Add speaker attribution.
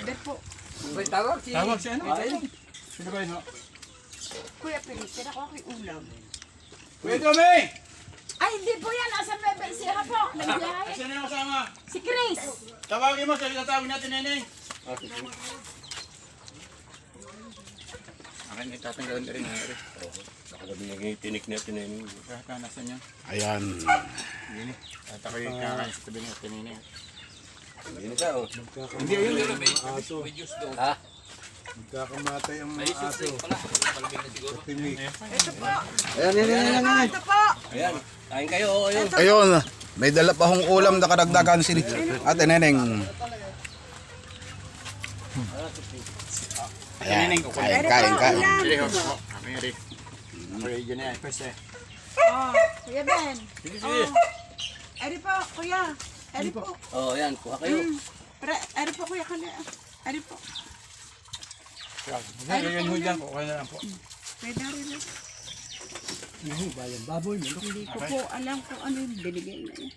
Speaker 1: order po.
Speaker 2: Tawag si ano?
Speaker 3: Sino ba yun?
Speaker 1: Kuya Pilis, kaya ako aking ulam.
Speaker 3: Kuya Domi!
Speaker 1: Ay, hindi po yan. Nasa Bebe Sierra po. Nagbiyahe.
Speaker 3: Sino yung kasama?
Speaker 1: Si Chris.
Speaker 3: Tawagin mo, tatawag natin, Neneng. Akin, itatanggalan na rin.
Speaker 2: Baka binigay tinik natin na yun.
Speaker 3: Nasan niya?
Speaker 4: Ayan.
Speaker 3: Hindi. At ako'y kakain sa tabi natin, Neneng.
Speaker 2: Hindi ka, oh.
Speaker 3: Hindi, yun.
Speaker 2: Ha?
Speaker 4: Magkakamatay ang mga aso.
Speaker 1: Ito po.
Speaker 2: Ayan.
Speaker 1: Ito po.
Speaker 2: Ayan. Kain kayo, oh. Ayun.
Speaker 4: Ayun, may dala pa hong ulam na kadagdagan si Ate Neneng. Ayan, kain.
Speaker 3: Sige, ho. Kami rin. Ako'y dyan yan. First eh.
Speaker 1: Oh, Kuya Ben.
Speaker 2: Sige.
Speaker 1: Eri po, Kuya. Eri po.
Speaker 2: Oh, ayan. Kuha kayo.
Speaker 1: Eri po, Kuya. Eri po.
Speaker 3: Ganyan ho dyan. Okay na lang po.
Speaker 1: Pwede rin lang. Hindi ko po alam kung ano yung binigay na yun.